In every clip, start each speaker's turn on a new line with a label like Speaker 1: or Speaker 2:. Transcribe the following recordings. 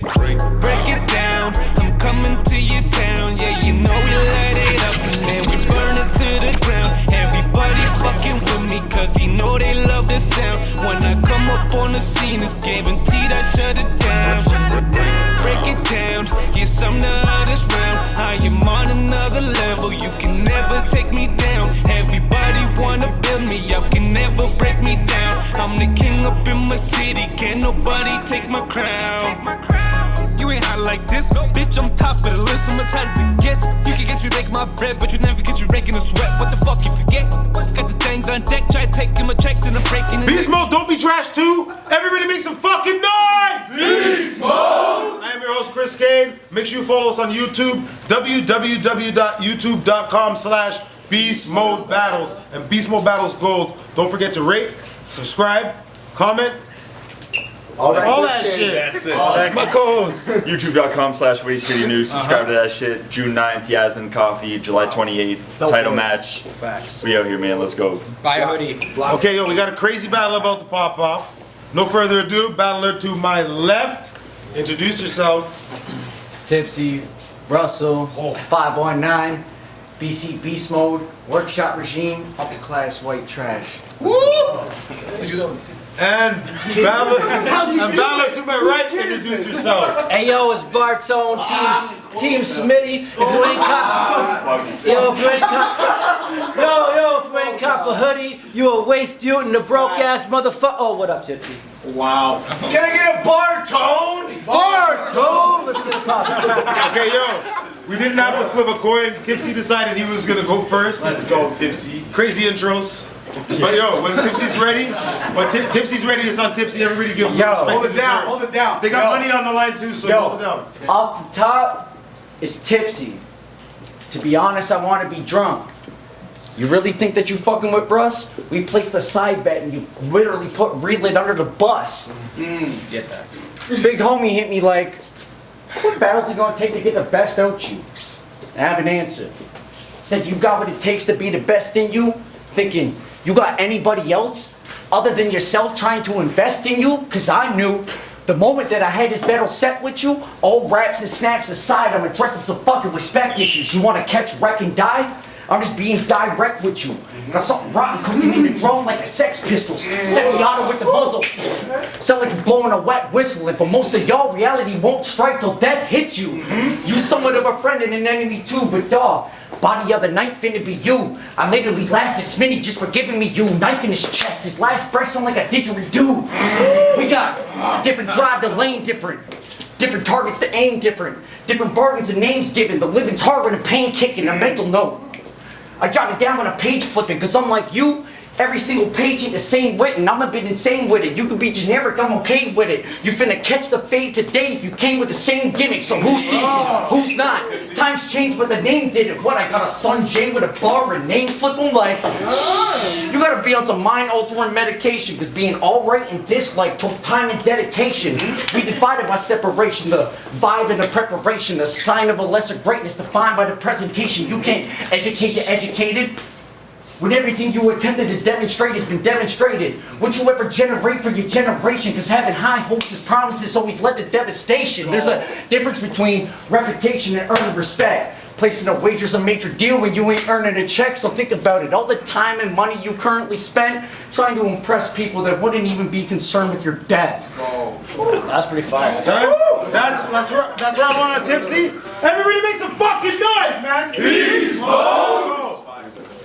Speaker 1: it, break it down. I'm coming to your town, yeah, you know we light it up and then we burn it to the ground. Everybody fucking with me, cause you know they love the sound. When I come up on the scene, it's guaranteed I shut it down. Break it down, yes, I'm the hottest round. I am on another level, you can never take me down. Everybody wanna build me up, can never break me down. I'm the king up in my city, can't nobody take my crown. You ain't hot like this, bitch, I'm top of the list, I'm as hot as it gets. You can get me making my bread, but you never get me raking the sweat. What the fuck you forget? Got the things on deck, try to take him a check, then I'm breaking it.
Speaker 2: Beastmode, don't be trash too. Everybody make some fucking noise! Beastmode! I am your host, Chris Kane. Make sure you follow us on YouTube, www.youtube.com/BeastModeBattles and Beastmode Battles Gold. Don't forget to rate, subscribe, comment. All that shit.
Speaker 3: That's it.
Speaker 2: My co-host.
Speaker 4: YouTube.com/WasteMediaNews. Subscribe to that shit. June 9th, Yasmin Coffee. July 28th, title match.
Speaker 2: Facts.
Speaker 4: We out here, man. Let's go.
Speaker 3: Buy a hoodie.
Speaker 2: Okay, yo, we got a crazy battle about to pop off. No further ado, battler to my left. Introduce yourself.
Speaker 5: Tipsy, Russell, 519, BC Beast Mode, Workshop Regime, upper class white trash.
Speaker 2: Woo! And battler to my right, introduce yourself.
Speaker 5: Hey yo, it's Bartone, Team Smitty. If you ain't cop, if you ain't cop a hoodie, you a waste you and a broke ass motherfucker. Oh, what up, Tipsy?
Speaker 3: Wow. Can I get a Bartone?
Speaker 5: Bartone, let's get a pop.
Speaker 2: Okay, yo, we didn't have to flip a coin. Tipsy decided he was gonna go first.
Speaker 3: Let's go, Tipsy.
Speaker 2: Crazy intros. But yo, when Tipsy's ready, it's on Tipsy. Everybody give him respect.
Speaker 3: Hold it down, hold it down.
Speaker 2: They got money on the line too, so hold it down.
Speaker 5: Off the top is Tipsy. To be honest, I want to be drunk. You really think that you fucking with Russ? We placed a side bet and you literally put Relit under the bus.
Speaker 3: Get that.
Speaker 5: Big homie hit me like, what battles it gonna take to get the best out you? And I have an answer. Said you got what it takes to be the best in you? Thinking, you got anybody else other than yourself trying to invest in you? Cause I knew the moment that I had this battle set with you, all raps and snaps aside, I'm addressing some fucking respect issues. You wanna catch, wreck, and die? I'm just being direct with you. Got something rotten cooking in the drone like the Sex Pistols. Semi-auto with the muzzle. Sound like you're blowing a wet whistle. And for most of y'all, reality won't strike till death hits you. You somewhat of a friend and an enemy too, but dawg, body of the night finna be you. I literally laughed at Smitty just for giving me you. Knife in his chest, his last breath sound like a didgeridoo. We got different drive to lane, different targets to aim, different bargains and names given. The living's hard when the pain kicking. A mental note. I jot it down on a page flipping, cause I'm like you. Every single page ain't the same written. I'm a bit insane with it. You can be generic, I'm okay with it. You finna catch the fade today if you came with the same gimmick. So who sees it? Who's not? Times changed, but the name did it. What, I got a son Jay with a bar and name flip him? Like, you gotta be on some mind altering medication, cause being alright and dislike took time and dedication. We divided by separation, the vibe and the preparation, the sign of a lesser greatness defined by the presentation. You can't educate the educated. When everything you attempted to demonstrate has been demonstrated, what you ever generate for your generation, cause having high hopes as promises always led to devastation. There's a difference between reputation and earning respect. Placing a wager's a major deal when you ain't earning a check, so think about it. All the time and money you currently spend trying to impress people that wouldn't even be concerned with your death. That's pretty fire.
Speaker 2: That's round one on Tipsy. Everybody make some fucking noise, man. Beastmode.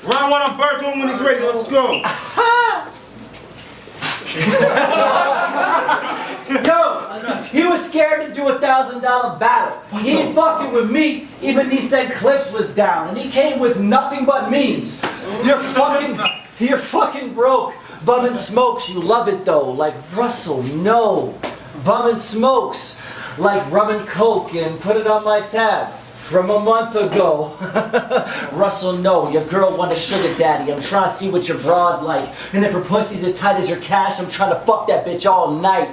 Speaker 2: Round one on Bartone when he's ready. Let's go.
Speaker 5: Yo, he was scared to do $1,000 battle. He ain't fucking with me, even he said Clips was down, and he came with nothing but memes. You're fucking broke. Bum and smokes, you love it though. Like Russell, no. Bum and smokes, like rum and coke, and put it on my tab. From a month ago. Russell, no, your girl want a sugar daddy. I'm trying to see what your broad like. And if her pussy's as tight as your cash, I'm trying to fuck that bitch all night.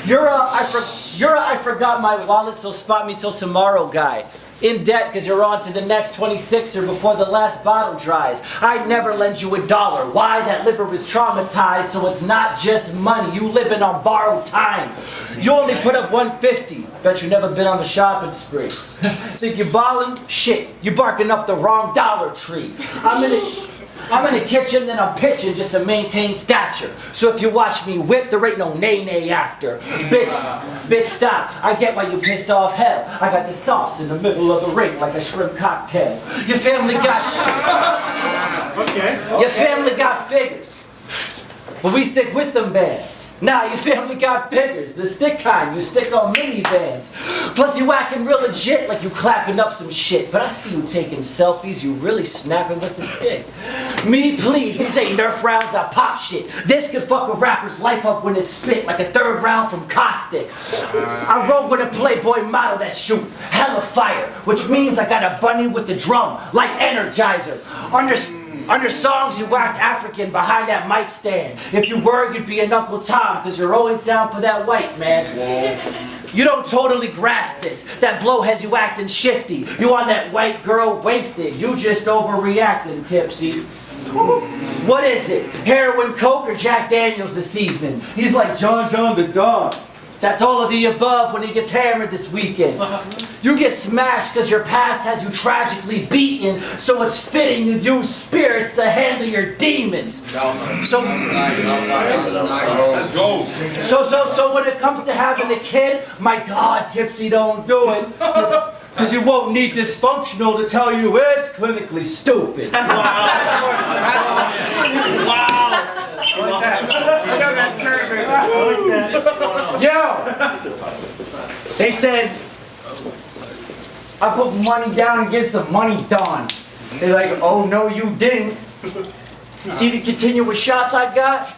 Speaker 5: You're a I forgot my wallet, so spot me till tomorrow guy.
Speaker 6: In debt because you're on to the next 26er before the last bottle dries. I'd never lend you $1. Why? That liver is traumatized, so it's not just money. You living on borrowed time. You only put up 150. Bet you never been on the shopping spree. Think you're balling? Shit, you barking up the wrong Dollar Tree. I'm in the kitchen, then I'm pitching just to maintain stature. So if you watch me whip, there ain't no nay-nay after. Bitch, stop. I get why you pissed off hell. I got the sauce in the middle of the ring like a shrimp cocktail. Your family got Your family got figures. But we stick with them bands. Nah, your family got figures. The stick kind, you stick on minivans. Plus you acting real legit like you clapping up some shit. But I see you taking selfies, you really snapping with the stick. Me, please, these ain't Nerf rounds, I pop shit. This could fuck a rapper's life up when it's spit like a 3rd round from Caustic. I rode with a Playboy model that shoot hella fire, which means I got a bunny with the drum, like Energizer. Under songs, you whacked African behind that mic stand. If you were, you'd be an Uncle Tom, cause you're always down for that white man. You don't totally grasp this. That blow has you acting shifty. You on that white girl wasted. You just overreacting, Tipsy. What is it? Heroin, coke, or Jack Daniels this evening? He's like John the dog. That's all of the above when he gets hammered this weekend. You get smashed because your past has you tragically beaten, so it's fitting you use spirits to handle your demons. So when it comes to having a kid, my God, Tipsy, don't do it. Because you won't need dysfunctional to tell you it's clinically stupid. Wow. Yo! They said, I put money down and get some money done. They're like, oh no you didn't. See the continuous shots I got?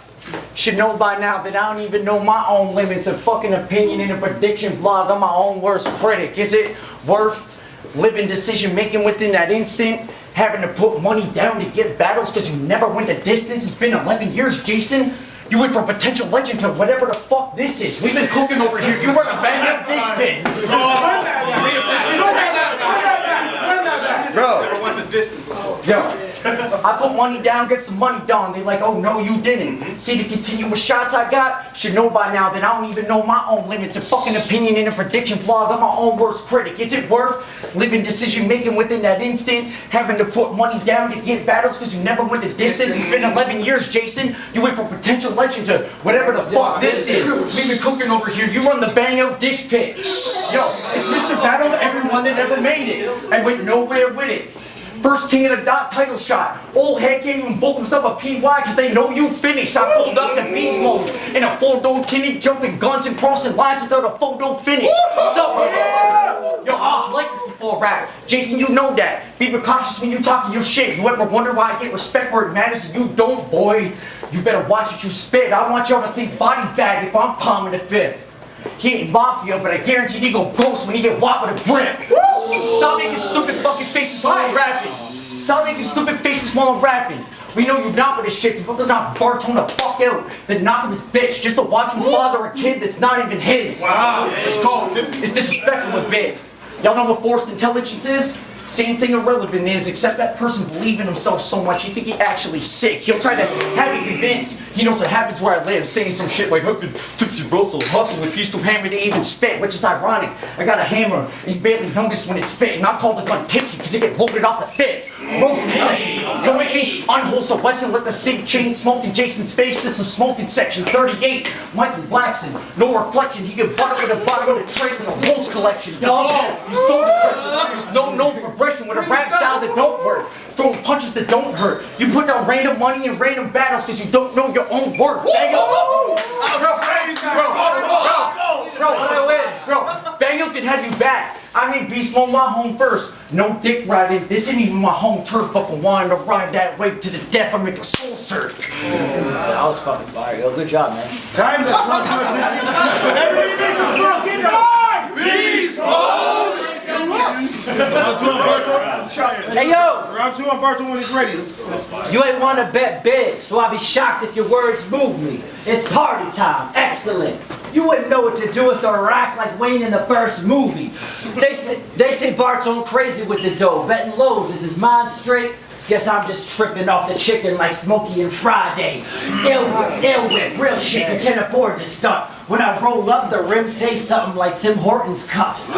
Speaker 6: Should know by now that I don't even know my own limits. A fucking opinion in a prediction vlog. I'm my own worst critic. Is it worth living decision making within that instant? Having to put money down to get battles because you never went the distance? It's been 11 years, Jason. You went from potential legend to whatever the fuck this is. We've been cooking over here. You were a bang up this thing. Bro.
Speaker 3: Never went the distance.
Speaker 5: Yo, I put money down, get some money done. They like, oh no you didn't. See the continuous shots I got? Should know by now that I don't even know my own limits. A fucking opinion in a prediction vlog. I'm my own worst critic. Is it worth living decision making within that instant? Having to put money down to get battles because you never went the distance? It's been 11 years, Jason. You went from potential legend to whatever the fuck this is. We've been cooking over here. You run the bang out dish pit. Yo, it's Mr. Battle of everyone that ever made it. I went nowhere with it. First king of the dot title shot. Old head can't even book himself a PY because they know you finished. I pulled up to Beastmode in a full-door kidney, jumping guns and crossing lines without a photo finish. Yo, I've liked this before rap. Jason, you know that. Be precautious when you talking your shit. You ever wonder why I get respect where it matters and you don't, boy? You better watch what you spit. I want y'all to think body bag if I'm palming the fifth. He ain't mafia, but I guarantee he go ghost when he get whopped with a grip. Stop making stupid fucking faces while I'm rapping. Stop making stupid faces while I'm rapping. We know you're not with his shit, but they're not Bartone the fuck out. Then knock him his bitch just to watch him father a kid that's not even his.
Speaker 3: Wow. It's called Tipsy.
Speaker 5: It's disrespectful a bit. Y'all know what forced intelligence is? Same thing irrelevant is, except that person believes in himself so much he think he actually sick. He'll try to have you convinced he knows what happens where I live, saying some shit like, how could Tipsy Russell hustle if he's too hammered to even spit? Which is ironic. I got a hammer, and you barely notice when it's spit, and I call the gun Tipsy because it get loaded off the fifth. Roasting session. Don't make me unwholesome Wesson with the sig chain smoking Jason's face. This is smoking section 38. Michael Blackson, no reflection. He get butter with a bottom of the tray with a Rolls collection. Dog, you so depressing. There's no progression with a rap style that don't work. Throwing punches that don't hurt. You put down random money in random battles because you don't know your own worth. Bro, Bangles can have you back. I mean, Beastmode my home first. No dick riding. This ain't even my home turf, but for wanting to ride that wave to the death, I make a soul surf. That was fucking fire. Yo, good job, man.
Speaker 2: Time to smoke more Tipsy. Everybody make some fucking noise! Beastmode! Round 2 on Bartone.
Speaker 6: Hey, yo!
Speaker 2: Round 2 on Bartone when he's ready. Let's go.
Speaker 6: You ain't wanna bet big, so I'll be shocked if your words move me. It's party time. Excellent. You wouldn't know what to do with or act like Wayne in the first movie. They say Bartone crazy with the dough, betting loads. Is his mind straight? Guess I'm just tripping off the chicken like Smokey and Friday. Ill whip, real shit you can't afford to stunt. When I roll up, the rim say something like Tim Hortons cups.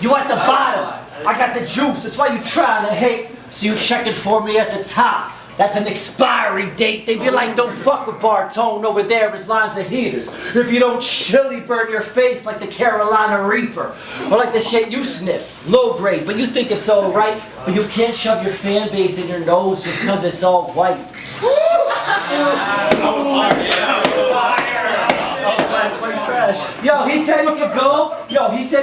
Speaker 6: You at the bottom, I got the juice, that's why you trying to hate. So you checking for me at the top. That's an expiry date. They be like, don't fuck with Bartone over there, his lines of heaters. If you don't chili burn your face like the Carolina Reaper. Or like the shit you sniff, low grade, but you think it's alright. But you can't shove your fan base in your nose just cause it's all white. Yo, he said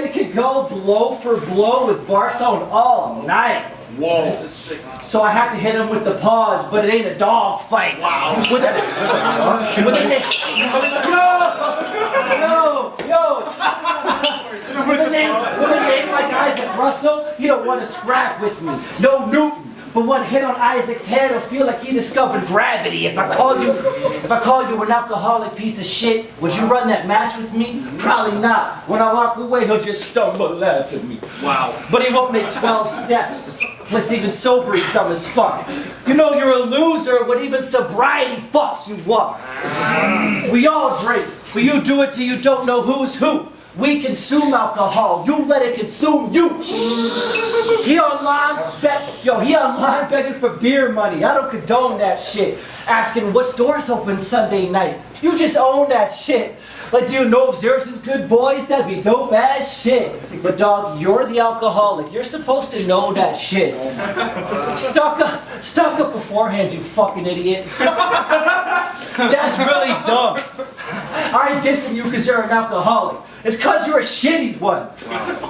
Speaker 6: he could go, blow for blow with Bartone all night.
Speaker 3: Whoa.
Speaker 6: So I had to hit him with the paws, but it ain't a dog fight. Wow. With a name like Isaac Russell, he don't want to scrap with me. No Newton. But one hit on Isaac's head, will feel like he discovered gravity. If I call you an alcoholic piece of shit, would you run that match with me? Probably not. When I walk away, he'll just stumble after me. Wow. But he won't make 12 steps. Plus, even sober, he's dumb as fuck. You know you're a loser when even sobriety fucks you up. We all drink, but you do it till you don't know who's who. We consume alcohol, you let it consume you. He online begging for beer money. I don't condone that shit. Asking what stores open Sunday night. You just own that shit. Like, do you know if Xeris is good boys? That'd be dope ass shit. But dog, you're the alcoholic. You're supposed to know that shit. Stock up beforehand, you fucking idiot. That's really dumb. I ain't dissing you because you're an alcoholic. It's because you're a shitty one.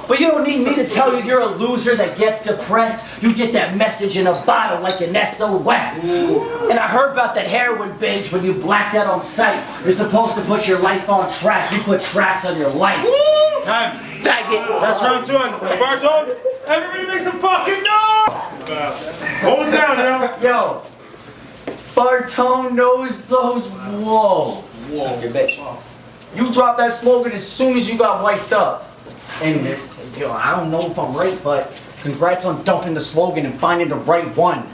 Speaker 6: But you don't need me to tell you you're a loser that gets depressed. You get that message in a bottle like an SOS. And I heard about that heroin binge when you blacked out on sight. You're supposed to put your life on track. You put tracks on your life.
Speaker 2: Time.
Speaker 6: Faggot.
Speaker 2: That's round 2 on Bartone. Everybody make some fucking noise! Hold it down,
Speaker 5: Yo, Bartone knows those. Whoa. Your bitch. You dropped that slogan as soon as you got wiped up. And yo, I don't know if I'm right, but congrats on dumping the slogan and finding the right one.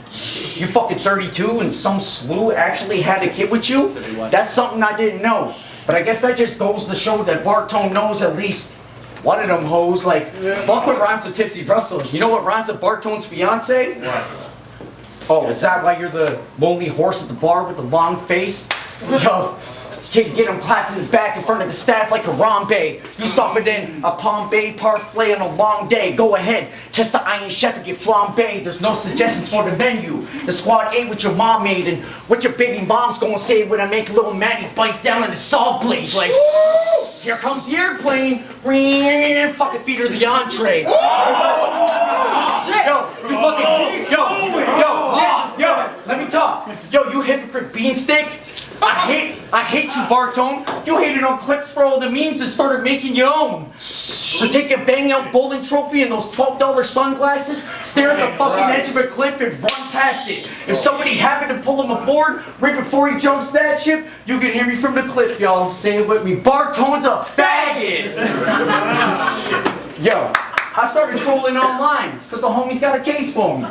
Speaker 5: You fucking 32 and some slew actually had a kid with you? That's something I didn't know. But I guess that just goes to show that Bartone knows at least one of them hoes. Like, fuck what rhymes with Tipsy Brussels. You know what rhymes with Bartone's fiance? What? Oh, is that why you're the lonely horse at the bar with the long face? Yo. Get him clapped in the back in front of the staff like Harambe. You softer than a Bombay parfait on a long day. Go ahead, test the Iron Chef and get flambé. There's no suggestions for the menu. The squad ate what your mom made and what your baby mom's gonna say when I make little Maddie bite down in the saw blades. Like, here comes the airplane. Fucking feed her the entree. Yo, you fucking, yo, let me talk. Yo, you hypocrite beanstick. I hate you, Bartone. You hated on clips for all the memes and started making your own. So take your bang out bowling trophy and those $12 sunglasses, stare at the fucking edge of a cliff and run past it. If somebody happened to pull him aboard right before he jumps that ship, you can hear me from the cliff, y'all. Say it with me. Bartone's a faggot. Yo, I started trolling online because the homies got a case for me.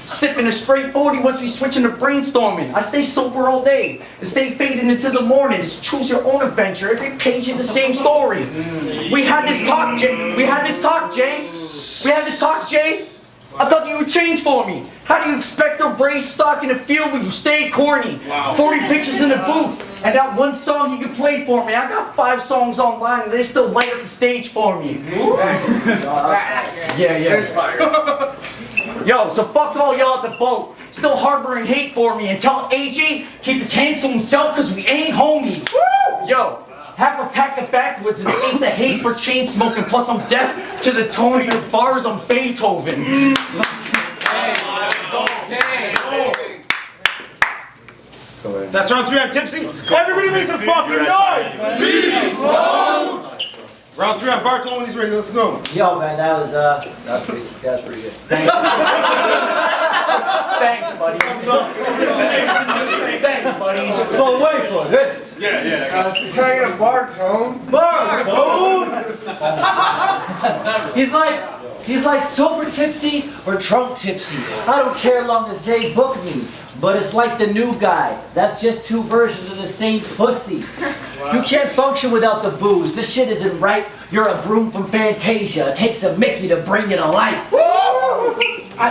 Speaker 5: Sipping a straight 40 once we switch into brainstorming. I stay sober all day and stay fading into the morning. It's choose your own adventure. Every page in the same story. We had this talk, Jay. I thought you would change for me. How do you expect to raise stock in the field when you stay corny? 40 pictures in the booth and that one song you can play for me. I got 5 songs online and they still light up the stage for me. Yeah. Yo, so fuck all y'all at the boat, still harboring hate for me, and tell AG keep his hands to himself cause we ain't homies. Woo! Yo, half a pack of backwoods and ain't the haze for chain smoking, plus I'm deaf to the tone of your bars on Beethoven.
Speaker 2: That's round 3 on Tipsy. Everybody make some fucking noise! Beastmode! Round 3 on Bartone when he's ready. Let's go.
Speaker 6: Yo, man, that was pretty good. Thank you.
Speaker 5: Thanks, buddy. Thanks, buddy.
Speaker 2: But wait for this.
Speaker 3: Trying to Bartone.
Speaker 6: He's like sober tipsy or drunk tipsy. I don't care long as they book me. But it's like the new guy. That's just two versions of the same pussy. You can't function without the booze. This shit isn't right. You're a broom from Fantasia. It takes a Mickey to bring you to life. I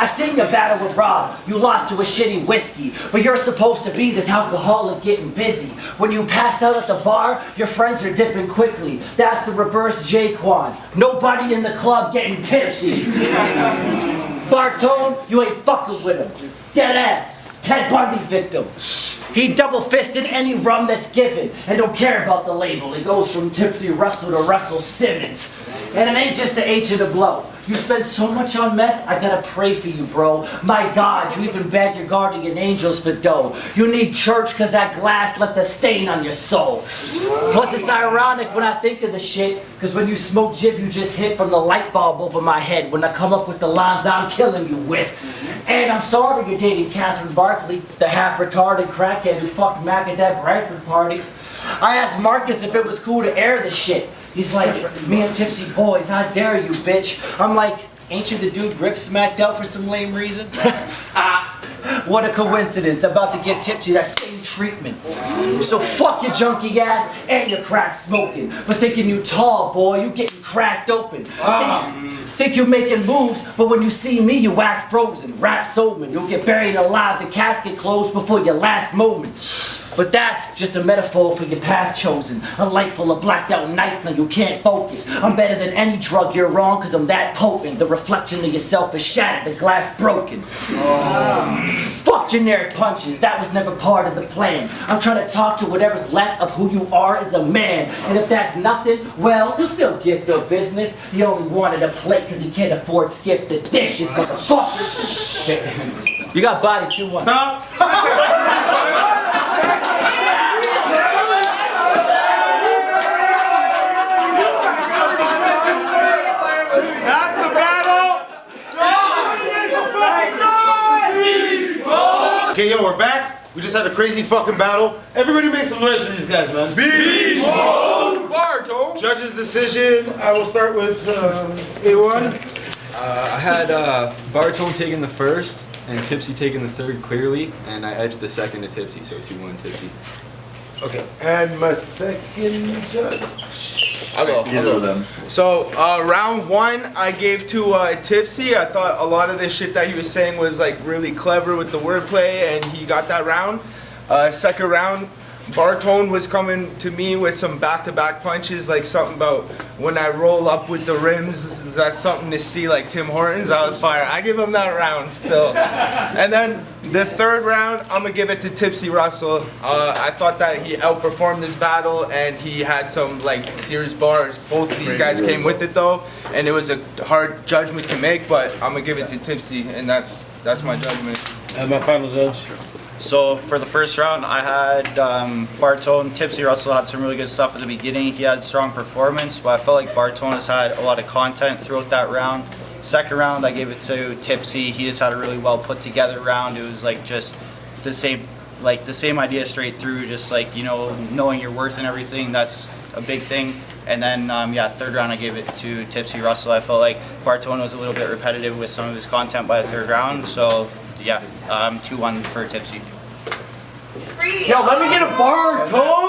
Speaker 6: seen you battle with Rob. You lost to a shitty whiskey. But you're supposed to be this alcoholic getting busy. When you pass out at the bar, your friends are dipping quickly. That's the reverse Jaquan. Nobody in the club getting tipsy. Bartone, you ain't fucking with him. Dead ass. Ted Bundy victim. He double fisted any rum that's given and don't care about the label. It goes from Tipsy Russell to Russell Simmons. And it ain't just the H of the blow. You spend so much on meth, I gotta pray for you, bro. My God, you even beg your guardian angels for dough. You need church cause that glass left a stain on your soul. Plus it's ironic when I think of the shit, cause when you smoke jib, you just hit from the light bulb over my head when I come up with the lines I'm killing you with. And I'm sorry you're dating Catherine Barkley, the half-retarded crackhead who fucked Mac at that Bradford party. I asked Marcus if it was cool to air the shit. He's like, me and Tipsy boys, how dare you, bitch. I'm like, ain't you the dude Grip smacked out for some lame reason? What a coincidence, about to give Tipsy that same treatment. So fuck your junkie ass and your crack smoking. For thinking you tall, boy, you getting cracked open. Think you're making moves, but when you see me, you act frozen. Rap Soulman, you'll get buried alive, the casket closed before your last moments. But that's just a metaphor for your path chosen. A life full of blacked out nights, now you can't focus. I'm better than any drug, you're wrong, cause I'm that potent. The reflection of yourself is shattered, the glass broken. Fuck generic punches, that was never part of the plan. I'm trying to talk to whatever's left of who you are as a man. And if that's nothing, well, you'll still get the business. He only wanted a plate cause he can't afford skip the dishes, motherfucker. You got body 2-1.
Speaker 2: Stop. That's the battle. Okay, yo, we're back. We just had a crazy fucking battle. Everybody make some noise for these guys, man.
Speaker 3: Beastmode. Bartone.
Speaker 2: Judge's decision. I will start with A1.
Speaker 7: I had Bartone taking the first and Tipsy taking the third clearly, and I edged the second to Tipsy, so 2-1 Tipsy.
Speaker 2: Okay, and my second judge.
Speaker 3: I'll go.
Speaker 4: Either of them.
Speaker 3: So round one, I gave to Tipsy. I thought a lot of this shit that he was saying was like really clever with the wordplay, and he got that round. Second round, Bartone was coming to me with some back-to-back punches, like something about when I roll up with the rims, that's something to see, like Tim Hortons. That was fire. I give him that round still. And then the third round, I'm gonna give it to Tipsy Russell. I thought that he outperformed this battle, and he had some like serious bars. Both of these guys came with it though, and it was a hard judgment to make. But I'm gonna give it to Tipsy, and that's my judgment.
Speaker 2: And my final judge.
Speaker 8: So for the first round, I had Bartone. Tipsy Russell had some really good stuff at the beginning. He had strong performance, but I felt like Bartone has had a lot of content throughout that round. Second round, I gave it to Tipsy. He just had a really well put together round. It was like just the same idea straight through. Just like, you know, knowing your worth and everything. That's a big thing. And then third round, I gave it to Tipsy Russell. I felt like Bartone was a little bit repetitive with some of his content by the third round. So yeah, 2-1 for Tipsy.
Speaker 5: Yo, let me get a Bartone!